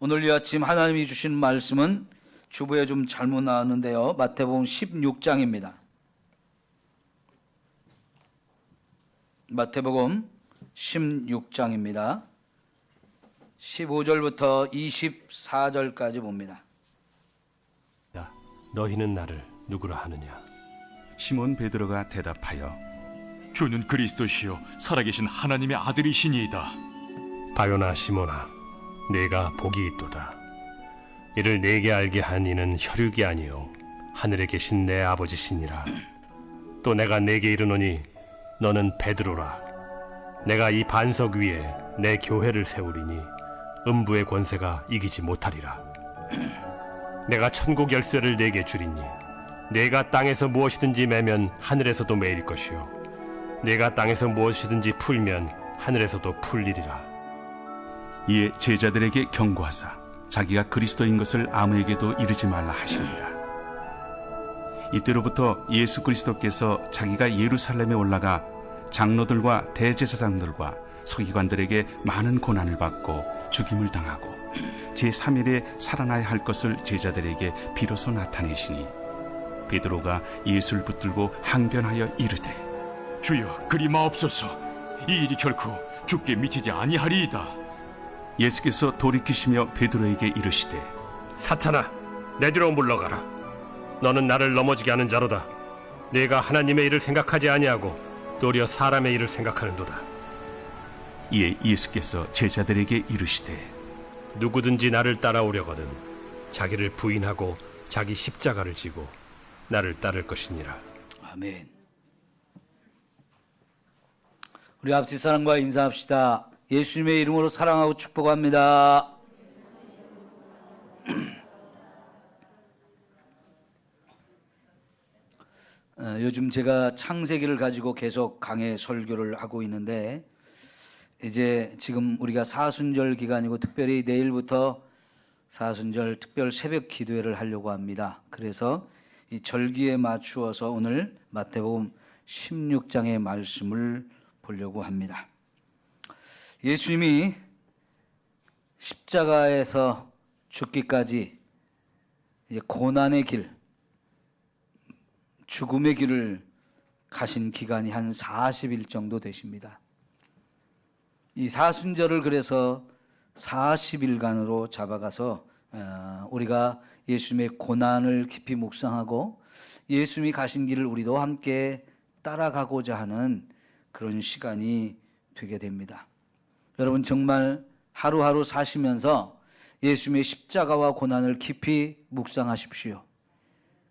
오늘 이 아침 하나님이 주신 말씀은 주부에 좀 잘못 나왔는데요. 마태복음 16장입니다. 마태복음 16장입니다. 15절부터 24절까지 봅니다. 야, 너희는 나를 누구라 하느냐? 시몬 베드로가 대답하여 주는 그리스도시요 살아계신 하나님의 아들이시니이다. 바요나 시몬아, 네가 복이 있도다. 이를 네게 알게 한 이는 혈육이 아니요 하늘에 계신 내 아버지시니라. 또 내가 네게 이르노니 너는 베드로라. 내가 이 반석 위에 내 교회를 세우리니 음부의 권세가 이기지 못하리라. 내가 천국 열쇠를 네게 주리니 네가 땅에서 무엇이든지 매면 하늘에서도 매일 것이요 네가 땅에서 무엇이든지 풀면 하늘에서도 풀리리라. 이에 제자들에게 경고하사 자기가 그리스도인 것을 아무에게도 이르지 말라 하시니라. 이때로부터 예수 그리스도께서 자기가 예루살렘에 올라가 장로들과 대제사장들과 서기관들에게 많은 고난을 받고 죽임을 당하고 제3일에 살아나야 할 것을 제자들에게 비로소 나타내시니 베드로가 예수를 붙들고 항변하여 이르되 주여 그리 마옵소서. 이 일이 결코 주께 미치지 아니하리이다. 예수께서 돌이키시며 베드로에게 이르시되 사탄아, 내 뒤로 물러가라. 너는 나를 넘어지게 하는 자로다. 네가 하나님의 일을 생각하지 아니하고 도리어 사람의 일을 생각하는도다. 이에 예수께서 제자들에게 이르시되 누구든지 나를 따라오려거든 자기를 부인하고 자기 십자가를 지고 나를 따를 것이니라. 아멘. 우리 앞뒤 사람과 인사합시다. 예수님의 이름으로 사랑하고 축복합니다. 요즘 제가 창세기를 가지고 계속 강해 설교를 하고 있는데 이제 지금 우리가 사순절 기간이고 특별히 내일부터 사순절 특별 새벽 기도회를 하려고 합니다. 그래서 이 절기에 맞추어서 오늘 마태복음 16장의 말씀을 보려고 합니다. 예수님이 십자가에서 죽기까지 이제 고난의 길, 죽음의 길을 가신 기간이 한 40일 정도 되십니다. 이 사순절을 그래서 40일간으로 잡아가서 우리가 예수님의 고난을 깊이 묵상하고 예수님이 가신 길을 우리도 함께 따라가고자 하는 그런 시간이 되게 됩니다. 여러분 정말 하루하루 사시면서 예수님의 십자가와 고난을 깊이 묵상하십시오.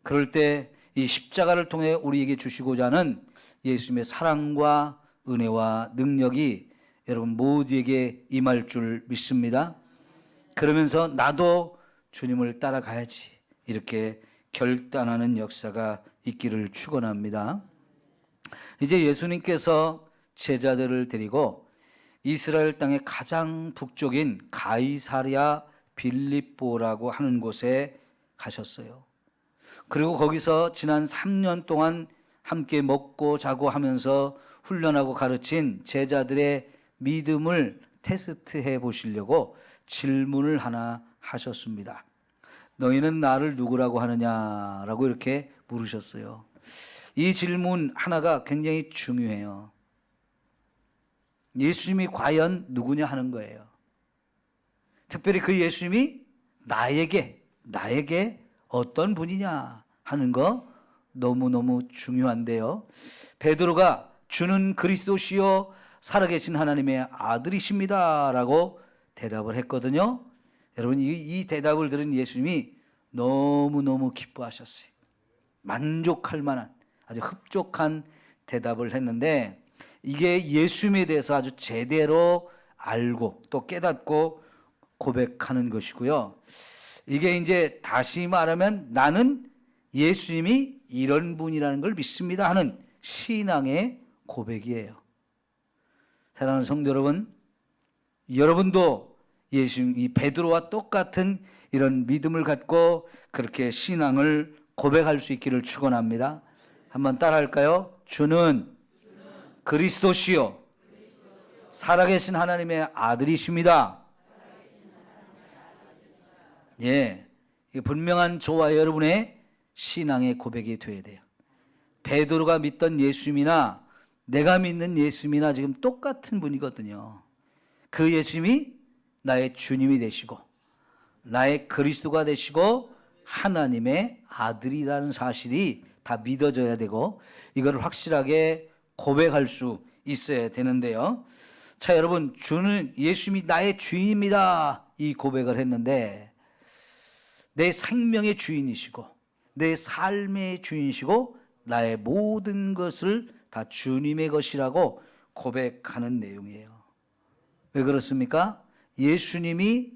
그럴 때 이 십자가를 통해 우리에게 주시고자 하는 예수님의 사랑과 은혜와 능력이 여러분 모두에게 임할 줄 믿습니다. 그러면서 나도 주님을 따라가야지 이렇게 결단하는 역사가 있기를 축원합니다. 이제 예수님께서 제자들을 데리고 이스라엘 땅의 가장 북쪽인 가이사랴 빌립보라고 하는 곳에 가셨어요. 그리고 거기서 지난 3년 동안 함께 먹고 자고 하면서 훈련하고 가르친 제자들의 믿음을 테스트해 보시려고 질문을 하나 하셨습니다. 너희는 나를 누구라고 하느냐라고 이렇게 물으셨어요. 이 질문 하나가 굉장히 중요해요. 예수님이 과연 누구냐 하는 거예요. 특별히 그 예수님이 나에게 어떤 분이냐 하는 거 너무너무 중요한데요. 베드로가 주는 그리스도시요 살아계신 하나님의 아들이십니다 라고 대답을 했거든요. 여러분 이 대답을 들은 예수님이 너무너무 기뻐하셨어요. 만족할 만한 아주 흡족한 대답을 했는데 이게 예수님에 대해서 아주 제대로 알고 또 깨닫고 고백하는 것이고요. 이게 이제 다시 말하면 나는 예수님이 이런 분이라는 걸 믿습니다 하는 신앙의 고백이에요. 사랑하는 성도 여러분, 여러분도 예수님 이 베드로와 똑같은 이런 믿음을 갖고 그렇게 신앙을 고백할 수 있기를 축원합니다. 한번 따라할까요? 주는 그리스도시요 살아계신 하나님의 아들이십니다. 예, 이 분명한 저와 여러분의 신앙의 고백이 되어야 돼요. 베드로가 믿던 예수님이나 내가 믿는 예수님이나 지금 똑같은 분이거든요. 그 예수님이 나의 주님이 되시고 나의 그리스도가 되시고 하나님의 아들이라는 사실이 다 믿어져야 되고 이걸 확실하게 고백할 수 있어야 되는데요. 자, 여러분, 주는 예수님이 나의 주인입니다. 이 고백을 했는데 내 생명의 주인이시고 내 삶의 주인이시고 나의 모든 것을 다 주님의 것이라고 고백하는 내용이에요. 왜 그렇습니까? 예수님이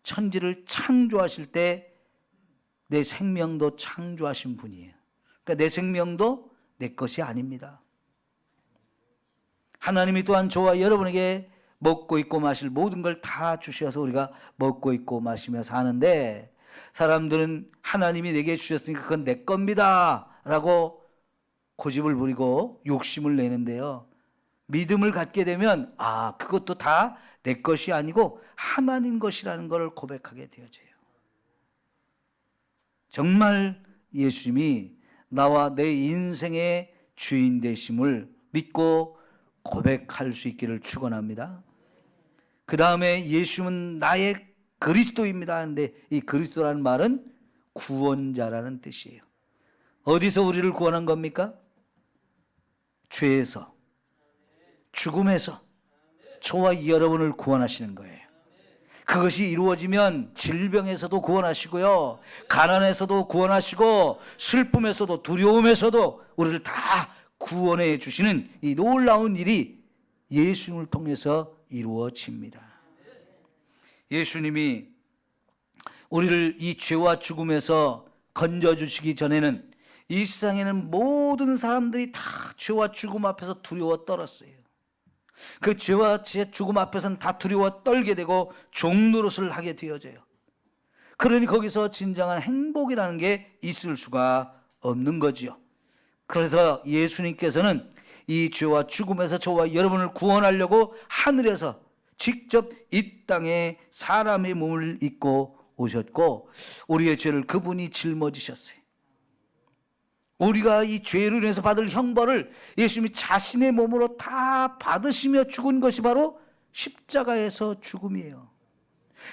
천지를 창조하실 때 내 생명도 창조하신 분이에요. 그러니까 내 생명도 내 것이 아닙니다. 하나님이 또한 저와 여러분에게 먹고 있고 마실 모든 걸 다 주셔서 우리가 먹고 있고 마시며 사는데 사람들은 하나님이 내게 주셨으니까 그건 내 겁니다 라고 고집을 부리고 욕심을 내는데요. 믿음을 갖게 되면 그것도 다 내 것이 아니고 하나님 것이라는 것을 고백하게 되어져요. 정말 예수님이 나와 내 인생의 주인 되심을 믿고 고백할 수 있기를 축원합니다. 그 다음에 예수님은 나의 그리스도입니다 하는데 이 그리스도라는 말은 구원자라는 뜻이에요. 어디서 우리를 구원한 겁니까? 죄에서, 죽음에서 저와 여러분을 구원하시는 거예요. 그것이 이루어지면 질병에서도 구원하시고요, 가난에서도 구원하시고 슬픔에서도 두려움에서도 우리를 다 구원해 주시는 이 놀라운 일이 예수님을 통해서 이루어집니다. 예수님이 우리를 이 죄와 죽음에서 건져주시기 전에는 이 세상에는 모든 사람들이 다 죄와 죽음 앞에서 두려워 떨었어요. 그 죄와 죽음 앞에서는 다 두려워 떨게 되고 종노릇을 하게 되어져요. 그러니 거기서 진정한 행복이라는 게 있을 수가 없는 거지요. 그래서 예수님께서는 이 죄와 죽음에서 저와 여러분을 구원하려고 하늘에서 직접 이 땅에 사람의 몸을 입고 오셨고 우리의 죄를 그분이 짊어지셨어요. 우리가 이 죄로 인해서 받을 형벌을 예수님이 자신의 몸으로 다 받으시며 죽은 것이 바로 십자가에서 죽음이에요.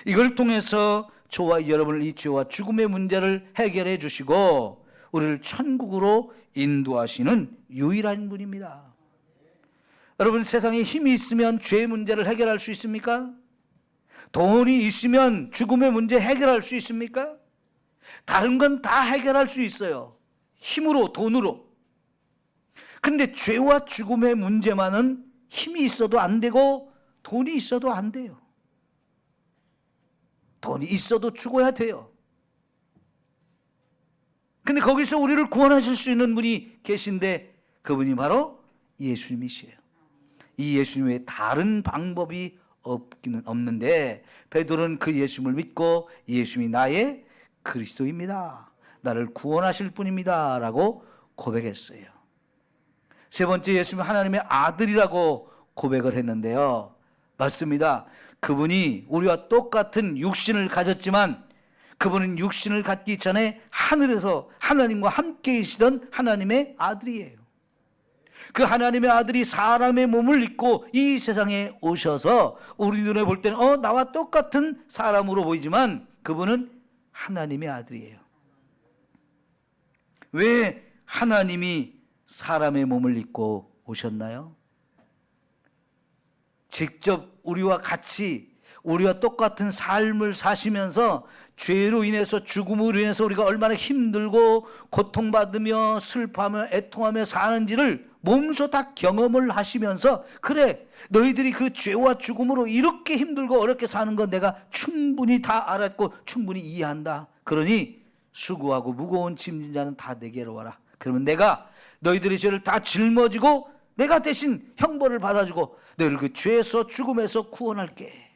이걸 통해서 저와 여러분을 이 죄와 죽음의 문제를 해결해 주시고 우리를 천국으로 인도하시는 유일한 분입니다. 여러분, 세상에 힘이 있으면 죄의 문제를 해결할 수 있습니까? 돈이 있으면 죽음의 문제 해결할 수 있습니까? 다른 건 다 해결할 수 있어요. 힘으로, 돈으로. 근데 죄와 죽음의 문제만은 힘이 있어도 안 되고 돈이 있어도 안 돼요. 돈이 있어도 죽어야 돼요. 근데 거기서 우리를 구원하실 수 있는 분이 계신데 그분이 바로 예수님이시에요. 이 예수님 외에 다른 방법이 없는데 베드로는 그 예수님을 믿고 예수님이 나의 그리스도입니다, 나를 구원하실 분입니다 라고 고백했어요. 세 번째, 예수님은 하나님의 아들이라고 고백을 했는데요. 맞습니다. 그분이 우리와 똑같은 육신을 가졌지만 그분은 육신을 갖기 전에 하늘에서 하나님과 함께 계시던 하나님의 아들이에요. 그 하나님의 아들이 사람의 몸을 입고 이 세상에 오셔서 우리 눈에 볼 때는 나와 똑같은 사람으로 보이지만 그분은 하나님의 아들이에요. 왜 하나님이 사람의 몸을 입고 오셨나요? 직접 우리와 같이 우리와 똑같은 삶을 사시면서 죄로 인해서 죽음으로 인해서 우리가 얼마나 힘들고 고통받으며 슬퍼하며 애통하며 사는지를 몸소 다 경험을 하시면서 그래, 너희들이 그 죄와 죽음으로 이렇게 힘들고 어렵게 사는 건 내가 충분히 다 알았고 충분히 이해한다. 그러니 수고하고 무거운 짐진 자는 다 내게로 와라. 그러면 내가 너희들의 죄를 다 짊어지고 내가 대신 형벌을 받아주고 너희를 그 죄에서 죽음에서 구원할게.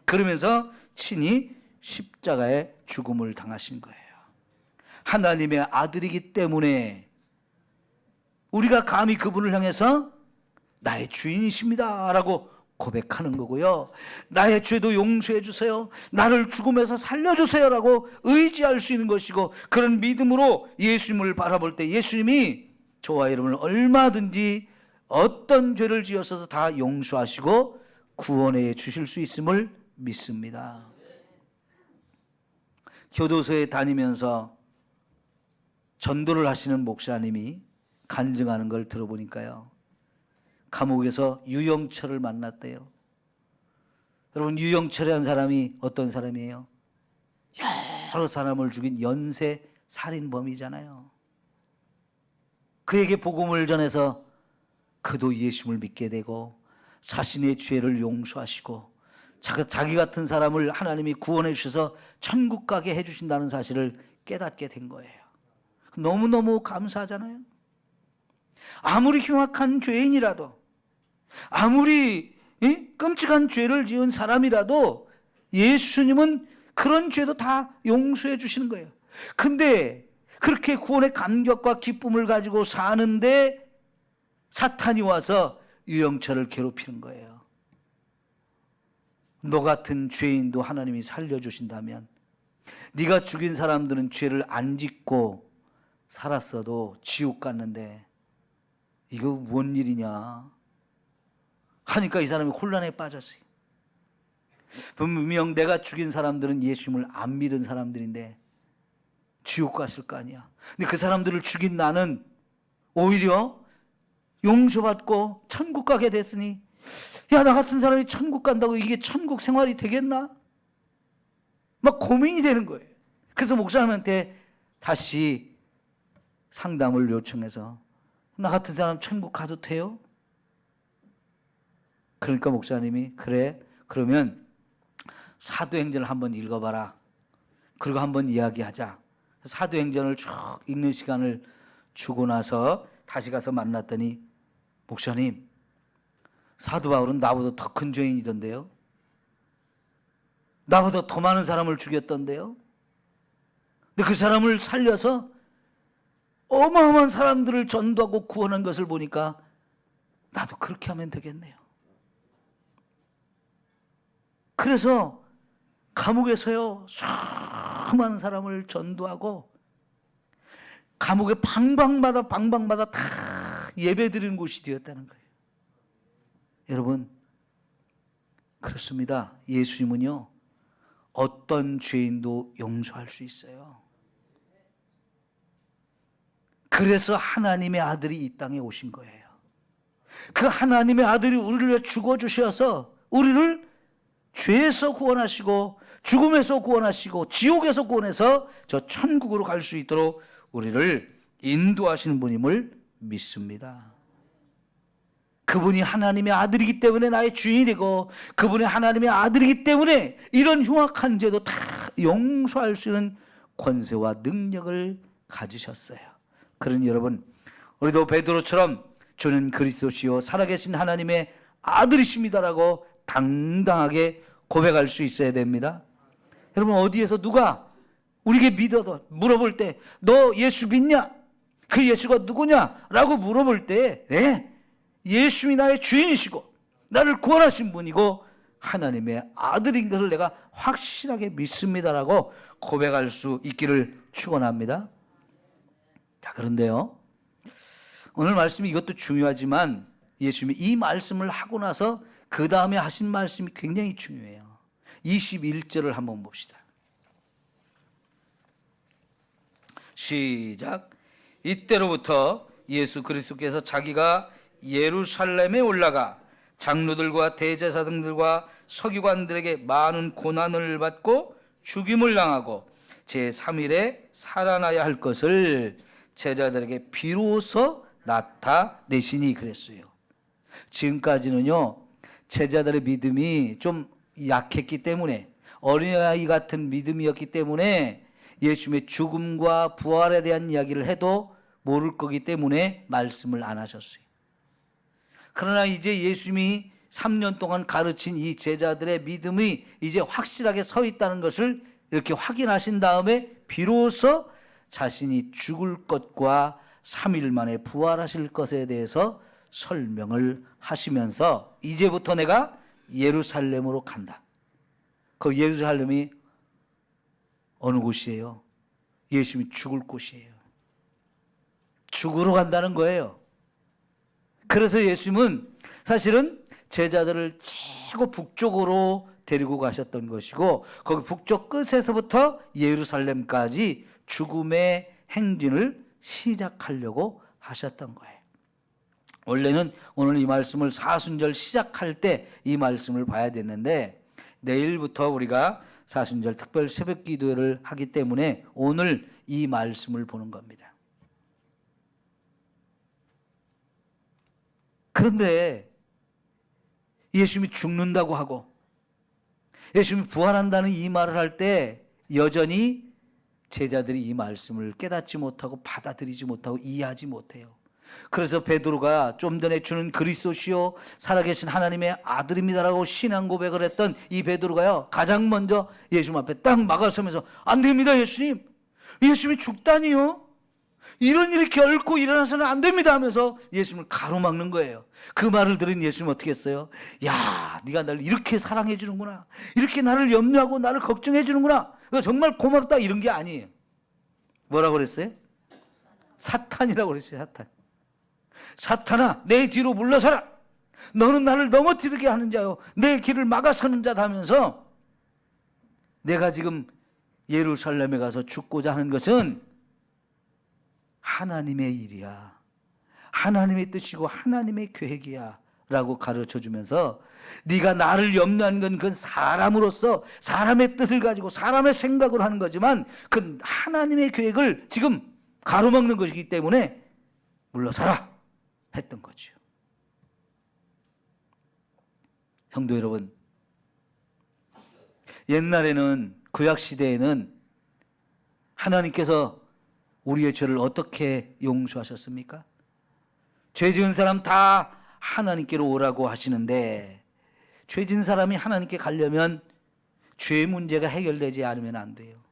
그러면서 친히 십자가에 죽음을 당하신 거예요. 하나님의 아들이기 때문에 우리가 감히 그분을 향해서 나의 주인이십니다 라고 고백하는 거고요. 나의 죄도 용서해 주세요. 나를 죽음에서 살려주세요라고 의지할 수 있는 것이고, 그런 믿음으로 예수님을 바라볼 때 예수님이 저와 여러분을 얼마든지 어떤 죄를 지었어도 다 용서하시고 구원해 주실 수 있음을 믿습니다. 교도소에 다니면서 전도를 하시는 목사님이 간증하는 걸 들어보니까요, 감옥에서 유영철을 만났대요. 여러분, 유영철이라는 사람이 어떤 사람이에요? 여러 사람을 죽인 연쇄 살인범이잖아요. 그에게 복음을 전해서 그도 예수님을 믿게 되고 자신의 죄를 용서하시고 자기 같은 사람을 하나님이 구원해 주셔서 천국 가게 해주신다는 사실을 깨닫게 된 거예요. 너무너무 감사하잖아요. 아무리 흉악한 죄인이라도, 아무리 끔찍한 죄를 지은 사람이라도 예수님은 그런 죄도 다 용서해 주시는 거예요. 근데 그렇게 구원의 감격과 기쁨을 가지고 사는데 사탄이 와서 유영철을 괴롭히는 거예요. 너 같은 죄인도 하나님이 살려주신다면, 네가 죽인 사람들은 죄를 안 짓고 살았어도 지옥 갔는데 이거 뭔 일이냐 하니까 이 사람이 혼란에 빠졌어요. 분명 내가 죽인 사람들은 예수님을 안 믿은 사람들인데 지옥 갔을 거 아니야. 근데 그 사람들을 죽인 나는 오히려 용서받고 천국 가게 됐으니, 야, 나 같은 사람이 천국 간다고 이게 천국 생활이 되겠나? 막 고민이 되는 거예요. 그래서 목사님한테 다시 상담을 요청해서, 나 같은 사람 천국 가도 돼요? 그러니까 목사님이, 그래, 그러면 사도행전을 한번 읽어봐라. 그리고 한번 이야기하자. 사도행전을 쭉 읽는 시간을 주고 나서 다시 가서 만났더니, 목사님, 사도 바울은 나보다 더 큰 죄인이던데요? 나보다 더 많은 사람을 죽였던데요? 근데 그 사람을 살려서 어마어마한 사람들을 전도하고 구원한 것을 보니까 나도 그렇게 하면 되겠네요. 그래서 감옥에서요, 수많은 사람을 전도하고 감옥의 방방마다 다 예배드리는 곳이 되었다는 거예요. 여러분, 그렇습니다. 예수님은요, 어떤 죄인도 용서할 수 있어요. 그래서 하나님의 아들이 이 땅에 오신 거예요. 그 하나님의 아들이 우리를 위해 죽어주셔서 우리를 죄에서 구원하시고 죽음에서 구원하시고 지옥에서 구원해서 저 천국으로 갈 수 있도록 우리를 인도하시는 분임을 믿습니다. 그분이 하나님의 아들이기 때문에 나의 주인이 되고, 그분이 하나님의 아들이기 때문에 이런 흉악한 죄도 다 용서할 수 있는 권세와 능력을 가지셨어요. 그러니 여러분, 우리도 베드로처럼 주는 그리스도시요 살아계신 하나님의 아들이십니다라고 당당하게 고백할 수 있어야 됩니다. 여러분, 어디에서 누가 우리에게 믿어도 물어볼 때, 너 예수 믿냐? 그 예수가 누구냐? 라고 물어볼 때, 네, 예수님이 나의 주인이시고 나를 구원하신 분이고 하나님의 아들인 것을 내가 확실하게 믿습니다라고 고백할 수 있기를 축원합니다. 자, 그런데요, 오늘 말씀이 이것도 중요하지만 예수님이 이 말씀을 하고 나서 그 다음에 하신 말씀이 굉장히 중요해요. 21절을 한번 봅시다. 시작. 이때로부터 예수 그리스도께서 자기가 예루살렘에 올라가 장로들과 대제사장들과 서기관들에게 많은 고난을 받고 죽임을 당하고 제3일에 살아나야 할 것을 제자들에게 비로소 나타내시니 그랬어요. 지금까지는요, 제자들의 믿음이 좀 약했기 때문에, 어린아이 같은 믿음이었기 때문에 예수님의 죽음과 부활에 대한 이야기를 해도 모를 거기 때문에 말씀을 안 하셨어요. 그러나 이제 예수님이 3년 동안 가르친 이 제자들의 믿음이 이제 확실하게 서 있다는 것을 이렇게 확인하신 다음에 비로소 자신이 죽을 것과 3일 만에 부활하실 것에 대해서 설명을 하시면서, 이제부터 내가 예루살렘으로 간다. 그 예루살렘이 어느 곳이에요? 예수님이 죽을 곳이에요. 죽으러 간다는 거예요. 그래서 예수님은 사실은 제자들을 최고 북쪽으로 데리고 가셨던 것이고, 거기 북쪽 끝에서부터 예루살렘까지 죽음의 행진을 시작하려고 하셨던 거예요. 원래는 오늘 이 말씀을 사순절 시작할 때 이 말씀을 봐야 됐는데, 내일부터 우리가 사순절 특별 새벽 기도를 하기 때문에 오늘 이 말씀을 보는 겁니다. 그런데 예수님이 죽는다고 하고 예수님이 부활한다는 이 말을 할 때 여전히 제자들이 이 말씀을 깨닫지 못하고 받아들이지 못하고 이해하지 못해요. 그래서 베드로가 좀 전에 주는 그리스도시요 살아계신 하나님의 아들입니다라고 신앙 고백을 했던 이 베드로가요, 가장 먼저 예수님 앞에 딱 막아서면서 안 됩니다 예수님, 예수님이 죽다니요, 이런 일이 결코 일어나서는 안 됩니다 하면서 예수님을 가로막는 거예요. 그 말을 들은 예수님 어떻게 했어요? 야, 네가 나를 이렇게 사랑해 주는구나, 이렇게 나를 염려하고 나를 걱정해 주는구나, 정말 고맙다, 이런 게 아니에요. 뭐라고 그랬어요? 사탄이라고 그랬어요. 사탄. 사탄아, 내 뒤로 물러서라. 너는 나를 넘어뜨리게 하는 자요, 내 길을 막아서는 자다 하면서, 내가 지금 예루살렘에 가서 죽고자 하는 것은 하나님의 일이야, 하나님의 뜻이고 하나님의 계획이야 라고 가르쳐 주면서, 네가 나를 염려하는 건 그건 사람으로서 사람의 뜻을 가지고 사람의 생각을 하는 거지만 그 하나님의 계획을 지금 가로막는 것이기 때문에 물러서라 했던 거죠. 성도 여러분, 옛날에는, 구약 시대에는 하나님께서 우리의 죄를 어떻게 용서하셨습니까? 죄 지은 사람 다 하나님께로 오라고 하시는데, 죄 지은 사람이 하나님께 가려면 죄 문제가 해결되지 않으면 안 돼요.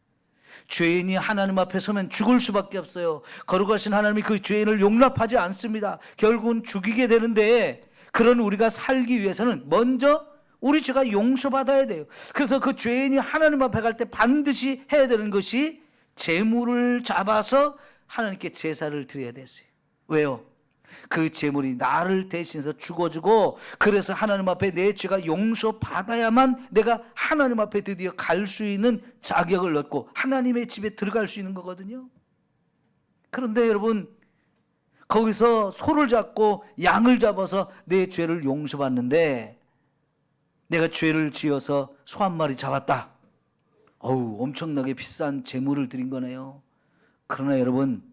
죄인이 하나님 앞에 서면 죽을 수밖에 없어요. 거룩하신 하나님이 그 죄인을 용납하지 않습니다. 결국은 죽이게 되는데, 그런 우리가 살기 위해서는 먼저 우리 죄가 용서받아야 돼요. 그래서 그 죄인이 하나님 앞에 갈 때 반드시 해야 되는 것이 제물을 잡아서 하나님께 제사를 드려야 됐어요. 왜요? 그 제물이 나를 대신해서 죽어주고, 그래서 하나님 앞에 내 죄가 용서받아야만 내가 하나님 앞에 드디어 갈 수 있는 자격을 얻고 하나님의 집에 들어갈 수 있는 거거든요. 그런데 여러분, 거기서 소를 잡고 양을 잡아서 내 죄를 용서받는데, 내가 죄를 지어서 소 한 마리 잡았다, 어우, 엄청나게 비싼 제물을 드린 거네요. 그러나 여러분,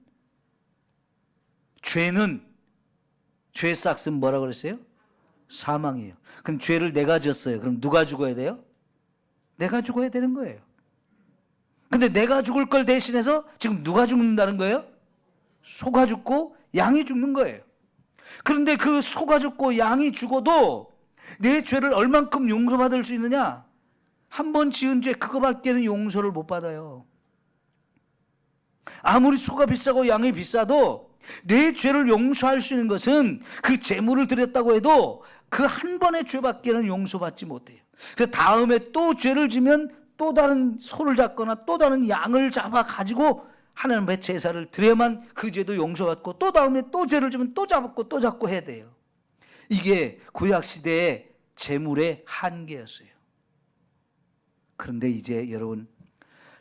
죄는, 죄의 싹은 뭐라고 그랬어요? 사망이에요. 그럼 죄를 내가 졌어요. 그럼 누가 죽어야 돼요? 내가 죽어야 되는 거예요. 근데 내가 죽을 걸 대신해서 지금 누가 죽는다는 거예요? 소가 죽고 양이 죽는 거예요. 그런데 그 소가 죽고 양이 죽어도 내 죄를 얼만큼 용서받을 수 있느냐? 한 번 지은 죄 그거밖에는 용서를 못 받아요. 아무리 소가 비싸고 양이 비싸도 내 죄를 용서할 수 있는 것은 그 제물을 드렸다고 해도 그 한 번의 죄밖에는 용서받지 못해요. 그래서 다음에 또 죄를 지면 또 다른 소를 잡거나 또 다른 양을 잡아 가지고 하나님 앞에 제사를 드려야만 그 죄도 용서받고, 또 다음에 또 죄를 지면 또 잡고 또 잡고 해야 돼요. 이게 구약시대의 제물의 한계였어요. 그런데 이제 여러분,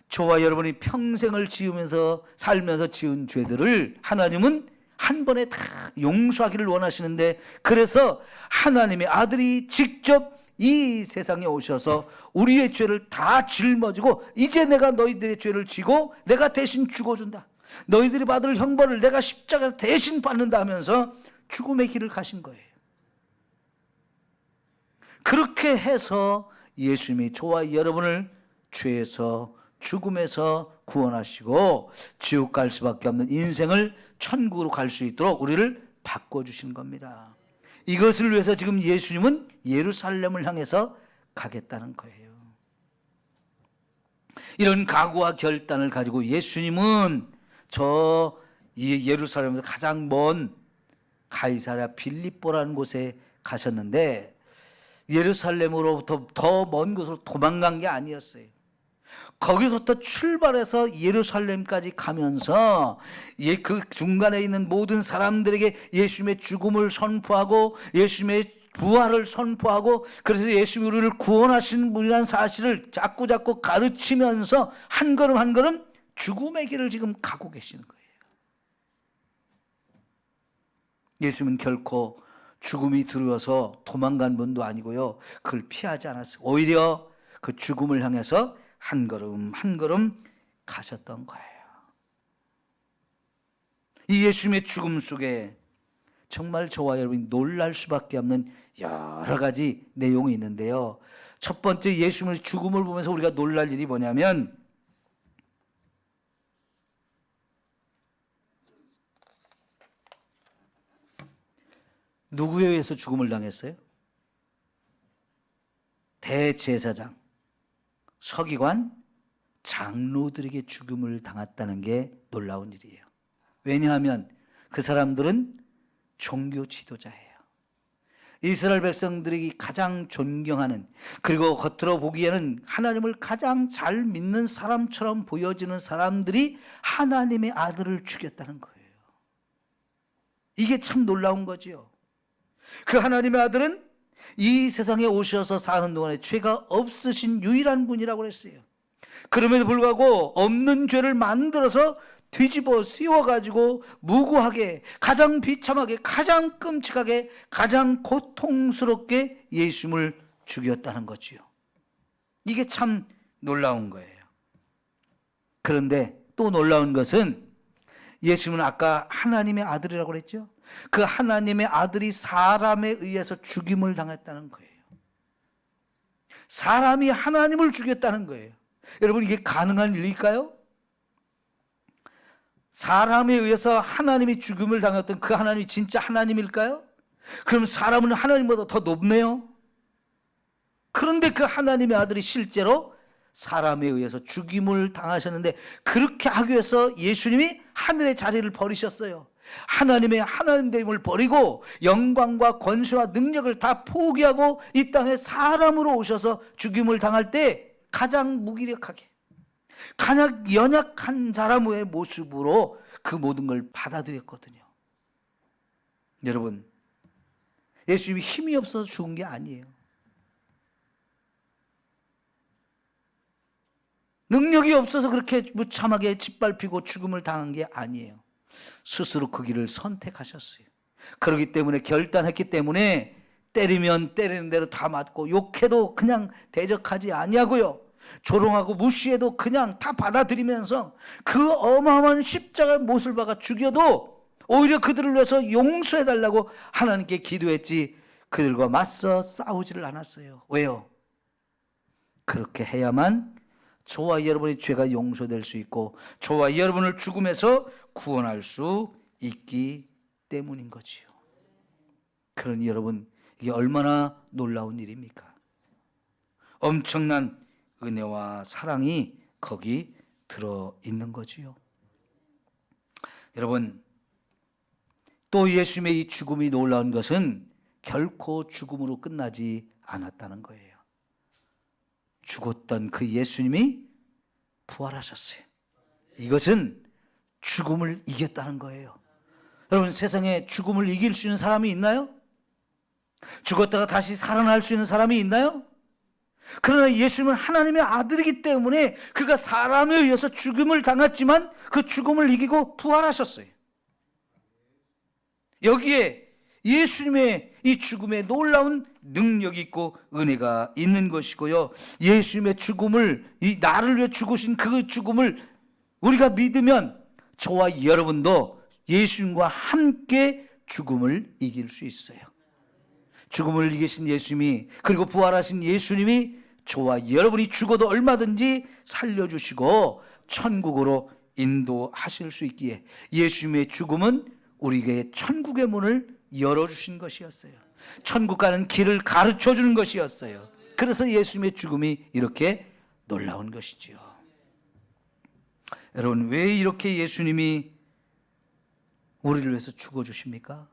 저와 여러분이 평생을 지으면서 살면서 지은 죄들을 하나님은 한 번에 다 용서하기를 원하시는데, 그래서 하나님의 아들이 직접 이 세상에 오셔서 우리의 죄를 다 짊어지고, 이제 내가 너희들의 죄를 지고 내가 대신 죽어준다, 너희들이 받을 형벌을 내가 십자가 대신 받는다 하면서 죽음의 길을 가신 거예요. 그렇게 해서 예수님이 저와 여러분을 죄에서, 죽음에서 구원하시고 지옥 갈 수밖에 없는 인생을 천국으로 갈 수 있도록 우리를 바꿔주신 겁니다. 이것을 위해서 지금 예수님은 예루살렘을 향해서 가겠다는 거예요. 이런 각오와 결단을 가지고 예수님은 저 예루살렘에서 가장 먼 가이사랴 빌립보라는 곳에 가셨는데, 예루살렘으로부터 더 먼 곳으로 도망간 게 아니었어요. 거기서부터 출발해서 예루살렘까지 가면서 그 중간에 있는 모든 사람들에게 예수님의 죽음을 선포하고 예수님의 부활을 선포하고, 그래서 예수님이 우리를 구원하신 분이라는 사실을 자꾸 가르치면서 한 걸음 한 걸음 죽음의 길을 지금 가고 계시는 거예요. 예수님은 결코 죽음이 두려워서 도망간 분도 아니고요, 그걸 피하지 않았어요. 오히려 그 죽음을 향해서 한 걸음 한 걸음 가셨던 거예요. 이 예수님의 죽음 속에 정말 저와 여러분이 놀랄 수밖에 없는 여러 가지 내용이 있는데요, 첫 번째 예수님의 죽음을 보면서 우리가 놀랄 일이 뭐냐면, 누구에 의해서 죽음을 당했어요? 대제사장, 서기관, 장로들에게 죽음을 당했다는 게 놀라운 일이에요. 왜냐하면 그 사람들은 종교 지도자예요. 이스라엘 백성들이 가장 존경하는, 그리고 겉으로 보기에는 하나님을 가장 잘 믿는 사람처럼 보여지는 사람들이 하나님의 아들을 죽였다는 거예요. 이게 참 놀라운 거지요. 그 하나님의 아들은 이 세상에 오셔서 사는 동안에 죄가 없으신 유일한 분이라고 그랬어요. 그럼에도 불구하고 없는 죄를 만들어서 뒤집어 씌워가지고 무고하게, 가장 비참하게, 가장 끔찍하게, 가장 고통스럽게 예수님을 죽였다는 거지요. 이게 참 놀라운 거예요. 그런데 또 놀라운 것은, 예수님은 아까 하나님의 아들이라고 그랬죠. 그 하나님의 아들이 사람에 의해서 죽임을 당했다는 거예요. 사람이 하나님을 죽였다는 거예요. 여러분, 이게 가능한 일일까요? 사람에 의해서 하나님이 죽임을 당했던 그 하나님이 진짜 하나님일까요? 그럼 사람은 하나님보다 더 높네요. 그런데 그 하나님의 아들이 실제로 사람에 의해서 죽임을 당하셨는데, 그렇게 하기 위해서 예수님이 하늘의 자리를 버리셨어요. 하나님의 하나님됨을 버리고 영광과 권세와 능력을 다 포기하고 이 땅에 사람으로 오셔서 죽임을 당할 때 가장 무기력하게, 가장 연약한 사람의 모습으로 그 모든 걸 받아들였거든요. 여러분, 예수님이 힘이 없어서 죽은 게 아니에요. 능력이 없어서 그렇게 무참하게 짓밟히고 죽음을 당한 게 아니에요. 스스로 그 길을 선택하셨어요. 그렇기 때문에, 결단했기 때문에 때리면 때리는 대로 다 맞고, 욕해도 그냥 대적하지 아니하고요, 조롱하고 무시해도 그냥 다 받아들이면서 그 어마어마한 십자가의 못을 박아 죽여도 오히려 그들을 위해서 용서해달라고 하나님께 기도했지, 그들과 맞서 싸우지를 않았어요. 왜요? 그렇게 해야만 저와 여러분의 죄가 용서될 수 있고 저와 여러분을 죽음에서 구원할 수 있기 때문인 거지요. 그러니 여러분, 이게 얼마나 놀라운 일입니까? 엄청난 은혜와 사랑이 거기 들어있는 거지요. 여러분, 또 예수님의 이 죽음이 놀라운 것은 결코 죽음으로 끝나지 않았다는 거예요. 죽었던 그 예수님이 부활하셨어요. 이것은 죽음을 이겼다는 거예요. 여러분, 세상에 죽음을 이길 수 있는 사람이 있나요? 죽었다가 다시 살아날 수 있는 사람이 있나요? 그러나 예수님은 하나님의 아들이기 때문에 그가 사람에 의해서 죽음을 당했지만 그 죽음을 이기고 부활하셨어요. 여기에 예수님의 이 죽음에 놀라운 능력이 있고 은혜가 있는 것이고요, 예수님의 죽음을, 이 나를 위해 죽으신 그 죽음을 우리가 믿으면 저와 여러분도 예수님과 함께 죽음을 이길 수 있어요. 죽음을 이기신 예수님이, 그리고 부활하신 예수님이 저와 여러분이 죽어도 얼마든지 살려주시고 천국으로 인도하실 수 있기에, 예수님의 죽음은 우리에게 천국의 문을 열어주신 것이었어요. 천국 가는 길을 가르쳐 주는 것이었어요. 그래서 예수님의 죽음이 이렇게 놀라운 것이지요. 여러분, 왜 이렇게 예수님이 우리를 위해서 죽어주십니까?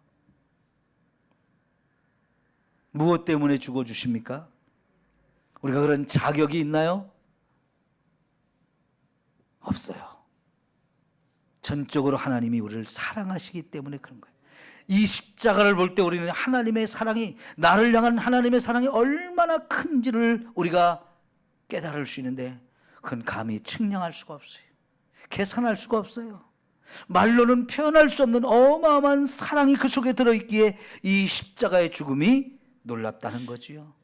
무엇 때문에 죽어주십니까? 우리가 그런 자격이 있나요? 없어요. 전적으로 하나님이 우리를 사랑하시기 때문에 그런 거예요. 이 십자가를 볼 때 우리는 하나님의 사랑이, 나를 향한 하나님의 사랑이 얼마나 큰지를 우리가 깨달을 수 있는데, 그건 감히 측량할 수가 없어요. 계산할 수가 없어요. 말로는 표현할 수 없는 어마어마한 사랑이 그 속에 들어있기에 이 십자가의 죽음이 놀랍다는 거지요.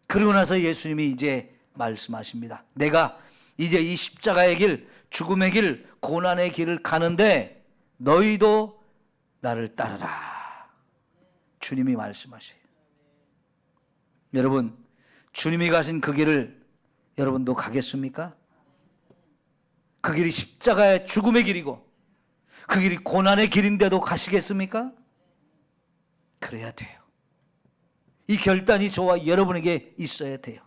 그리고 나서 예수님이 이제 말씀하십니다. 내가 이제 이 십자가의 길, 죽음의 길, 고난의 길을 가는데 너희도 나를 따르라. 주님이 말씀하셔요. 여러분, 주님이 가신 그 길을 여러분도 가겠습니까? 그 길이 십자가의 죽음의 길이고 그 길이 고난의 길인데도 가시겠습니까? 그래야 돼요. 이 결단이 저와 여러분에게 있어야 돼요.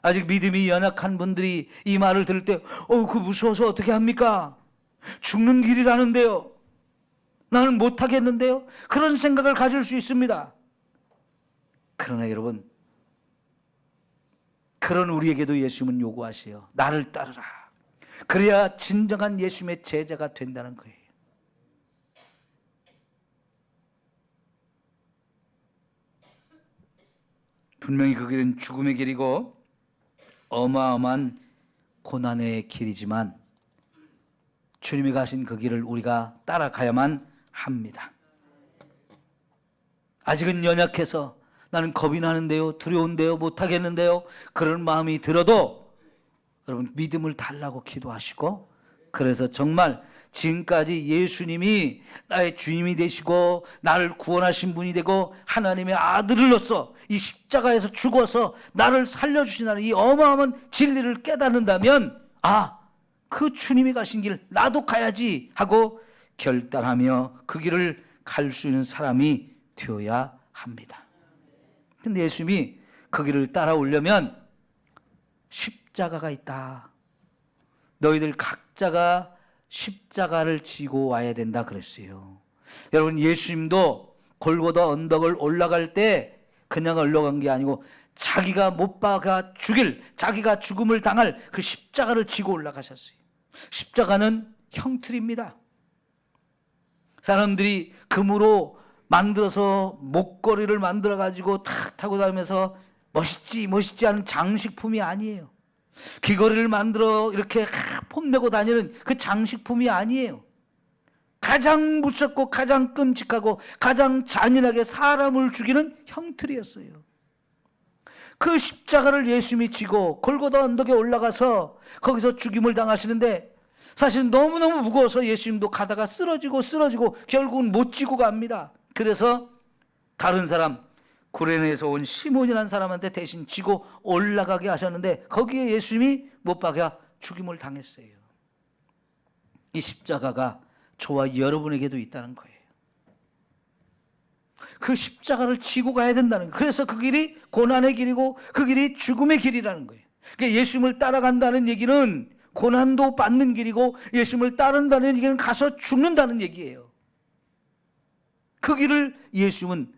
아직 믿음이 연약한 분들이 이 말을 들을 때 그 무서워서 어떻게 합니까? 죽는 길이라는데요. 나는 못하겠는데요. 그런 생각을 가질 수 있습니다. 그러나 여러분, 그런 우리에게도 예수님은 요구하세요. 나를 따르라. 그래야 진정한 예수님의 제자가 된다는 거예요. 분명히 그 길은 죽음의 길이고 어마어마한 고난의 길이지만 주님이 가신 그 길을 우리가 따라가야만 합니다. 아직은 연약해서 나는 겁이 나는데요, 두려운데요, 못하겠는데요, 그런 마음이 들어도 여러분 믿음을 달라고 기도하시고, 그래서 정말 지금까지 예수님이 나의 주님이 되시고 나를 구원하신 분이 되고 하나님의 아들로서 이 십자가에서 죽어서 나를 살려주시는 이 어마어마한 진리를 깨닫는다면, 그 주님이 가신 길 나도 가야지 하고 결단하며 그 길을 갈 수 있는 사람이 되어야 합니다. 근데 예수님이 그 길을 따라오려면 십자가가 있다. 너희들 각자가 십자가를 지고 와야 된다 그랬어요. 여러분, 예수님도 골고다 언덕을 올라갈 때 그냥 올라간 게 아니고 자기가 못 박아 죽일, 자기가 죽음을 당할 그 십자가를 지고 올라가셨어요. 십자가는 형틀입니다. 사람들이 금으로 만들어서 목걸이를 만들어 가지고 탁 타고 다니면서 멋있지 하는 장식품이 아니에요. 귀걸이를 만들어 이렇게 폼내고 다니는 그 장식품이 아니에요. 가장 무섭고 가장 끔찍하고 가장 잔인하게 사람을 죽이는 형틀이었어요. 그 십자가를 예수님이 지고 골고다 언덕에 올라가서 거기서 죽임을 당하시는데, 사실 너무너무 무거워서 예수님도 가다가 쓰러지고 결국은 못 지고 갑니다. 그래서 다른 사람, 구레네에서 온 시몬이라는 사람한테 대신 지고 올라가게 하셨는데 거기에 예수님이 못 박아 죽임을 당했어요. 이 십자가가 저와 여러분에게도 있다는 거예요. 그 십자가를 지고 가야 된다는 거예요. 그래서 그 길이 고난의 길이고 그 길이 죽음의 길이라는 거예요. 그러니까 예수님을 따라간다는 얘기는 고난도 받는 길이고 예수님을 따른다는 얘기는 가서 죽는다는 얘기예요. 그 길을 예수님은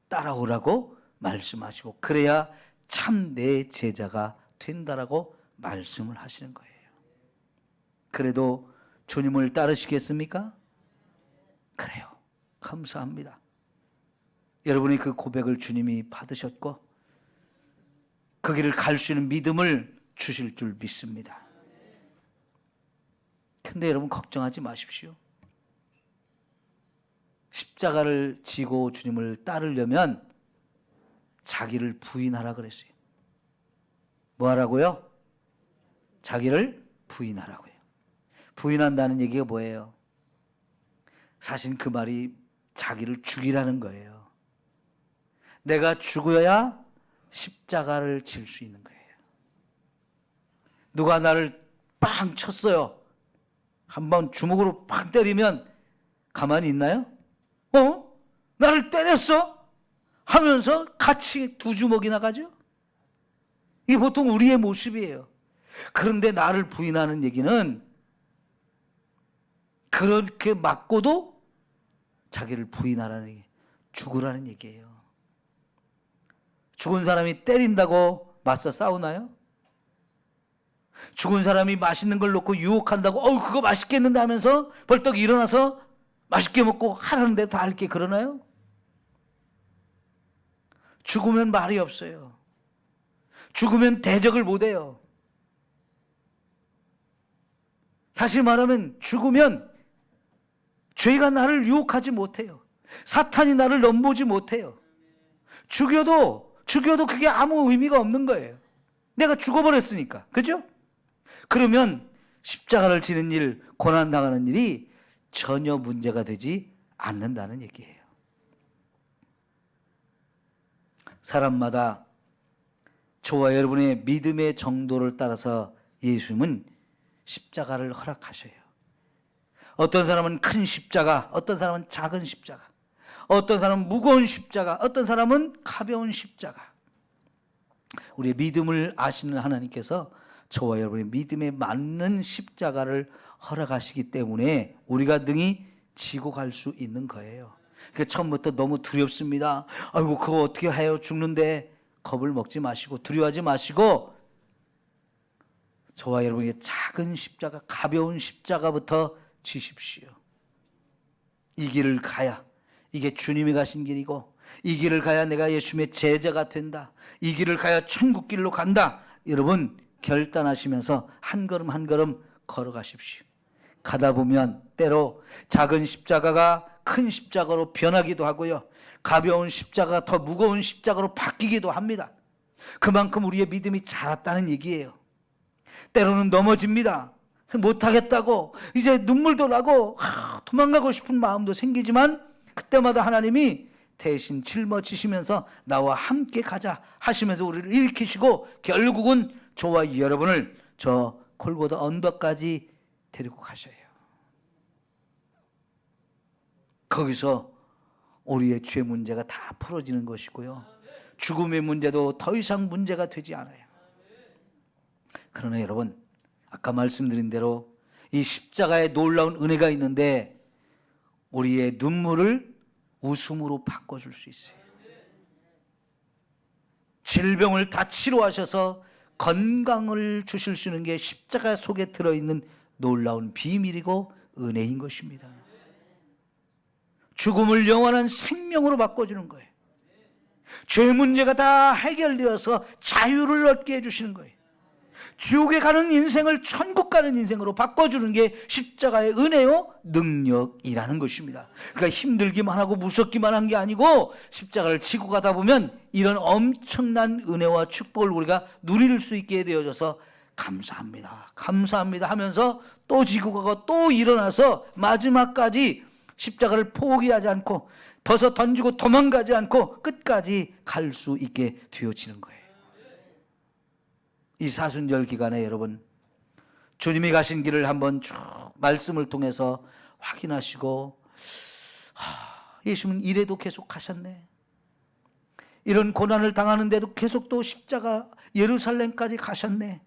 따라오라고 말씀하시고 그래야 참 내 제자가 된다라고 말씀을 하시는 거예요. 그래도 주님을 따르시겠습니까? 그래요. 감사합니다. 여러분이 그 고백을 주님이 받으셨고 그 길을 갈 수 있는 믿음을 주실 줄 믿습니다. 근데 여러분 걱정하지 마십시오. 십자가를 지고 주님을 따르려면 자기를 부인하라 그랬어요. 뭐 하라고요? 자기를 부인하라고요. 부인한다는 얘기가 뭐예요? 사실 그 말이 자기를 죽이라는 거예요. 내가 죽어야 십자가를 질 수 있는 거예요. 누가 나를 빵 쳤어요. 한번 주먹으로 팍 때리면 가만히 있나요? 나를 때렸어? 하면서 같이 두 주먹이 나가죠? 이게 보통 우리의 모습이에요. 그런데 나를 부인하는 얘기는 그렇게 맞고도 자기를 부인하라는 얘기예요. 죽으라는 얘기예요. 죽은 사람이 때린다고 맞서 싸우나요? 죽은 사람이 맛있는 걸 놓고 유혹한다고 그거 맛있겠는데 하면서 벌떡 일어나서 맛있게 먹고 하라는데 다 할게 그러나요? 죽으면 말이 없어요. 죽으면 대적을 못해요. 다시 말하면 죽으면 죄가 나를 유혹하지 못해요. 사탄이 나를 넘보지 못해요. 죽여도 그게 아무 의미가 없는 거예요. 내가 죽어버렸으니까. 그죠? 그러면 십자가를 지는 일, 고난당하는 일이 전혀 문제가 되지 않는다는 얘기예요. 사람마다 저와 여러분의 믿음의 정도를 따라서 예수님은 십자가를 허락하셔요. 어떤 사람은 큰 십자가, 어떤 사람은 작은 십자가, 어떤 사람은 무거운 십자가, 어떤 사람은 가벼운 십자가. 우리의 믿음을 아시는 하나님께서 저와 여러분의 믿음에 맞는 십자가를 허락하시기 때문에 우리가 능히 지고 갈 수 있는 거예요. 그러니까 처음부터 너무 두렵습니다. 아이고 그거 어떻게 해요? 죽는데. 겁을 먹지 마시고 두려워하지 마시고 저와 여러분의 작은 십자가, 가벼운 십자가부터 지십시오. 이 길을 가야 이게 주님이 가신 길이고 이 길을 가야 내가 예수님의 제자가 된다. 이 길을 가야 천국 길로 간다. 여러분 결단하시면서 한 걸음 한 걸음 걸어가십시오. 가다 보면 때로 작은 십자가가 큰 십자가로 변하기도 하고요. 가벼운 십자가가 더 무거운 십자가로 바뀌기도 합니다. 그만큼 우리의 믿음이 자랐다는 얘기예요. 때로는 넘어집니다. 못하겠다고 이제 눈물도 나고 도망가고 싶은 마음도 생기지만 그때마다 하나님이 대신 짊어지시면서 나와 함께 가자 하시면서 우리를 일으키시고 결국은 저와 여러분을 저 골고다 언덕까지 데리고 가셔요. 거기서 우리의 죄 문제가 다 풀어지는 것이고요. 죽음의 문제도 더 이상 문제가 되지 않아요. 그러나 여러분, 아까 말씀드린 대로 이 십자가에 놀라운 은혜가 있는데 우리의 눈물을 웃음으로 바꿔줄 수 있어요. 질병을 다 치료하셔서 건강을 주실 수 있는 게 십자가 속에 들어있는 놀라운 비밀이고 은혜인 것입니다. 죽음을 영원한 생명으로 바꿔주는 거예요. 죄 문제가 다 해결되어서 자유를 얻게 해주시는 거예요. 지옥에 가는 인생을 천국 가는 인생으로 바꿔주는 게 십자가의 은혜요 능력이라는 것입니다. 그러니까 힘들기만 하고 무섭기만 한 게 아니고 십자가를 지고 가다 보면 이런 엄청난 은혜와 축복을 우리가 누릴 수 있게 되어져서 감사합니다, 감사합니다 하면서 또 지고 가고 또 일어나서 마지막까지 십자가를 포기하지 않고 벗어 던지고 도망가지 않고 끝까지 갈 수 있게 되어지는 거예요. 이 사순절 기간에 여러분 주님이 가신 길을 한번 쭉 말씀을 통해서 확인하시고 예수님은 이래도 계속 가셨네, 이런 고난을 당하는데도 계속 또 십자가 예루살렘까지 가셨네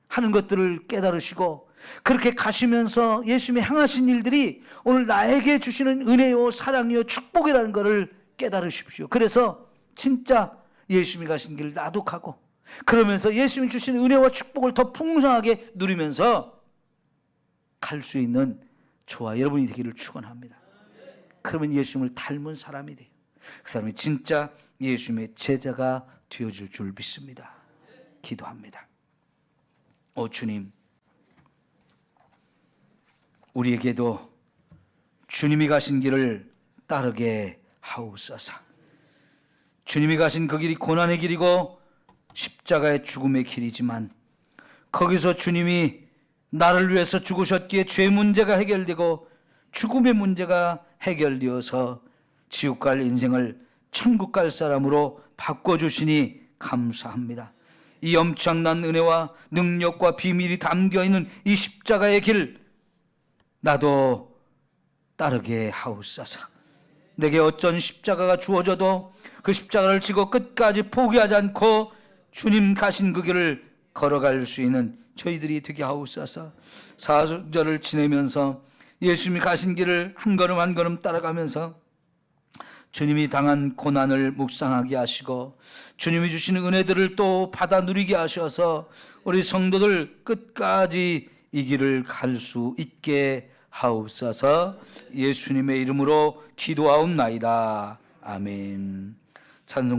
하는 것들을 깨달으시고 그렇게 가시면서 예수님이 행하신 일들이 오늘 나에게 주시는 은혜요 사랑이요 축복이라는 것을 깨달으십시오. 그래서 진짜 예수님이 가신 길을 나도 가고 그러면서 예수님이 주신 은혜와 축복을 더 풍성하게 누리면서 갈 수 있는 저와 여러분이 되기를 축원합니다. 그러면 예수님을 닮은 사람이 돼요. 그 사람이 진짜 예수님의 제자가 되어질 줄 믿습니다. 기도합니다. 오 주님, 우리에게도 주님이 가신 길을 따르게 하옵소서. 주님이 가신 그 길이 고난의 길이고 십자가의 죽음의 길이지만 거기서 주님이 나를 위해서 죽으셨기에 죄 문제가 해결되고 죽음의 문제가 해결되어서 지옥 갈 인생을 천국 갈 사람으로 바꿔주시니 감사합니다. 이 엄청난 은혜와 능력과 비밀이 담겨있는 이 십자가의 길 나도 따르게 하옵소서. 내게 어쩐 십자가가 주어져도 그 십자가를 지고 끝까지 포기하지 않고 주님 가신 그 길을 걸어갈 수 있는 저희들이 되게 하옵소서. 사순절을 지내면서 예수님이 가신 길을 한 걸음 한 걸음 따라가면서 주님이 당한 고난을 묵상하게 하시고 주님이 주시는 은혜들을 또 받아 누리게 하셔서 우리 성도들 끝까지 이 길을 갈 수 있게 하옵소서. 예수님의 이름으로 기도하옵나이다. 아멘. 찬송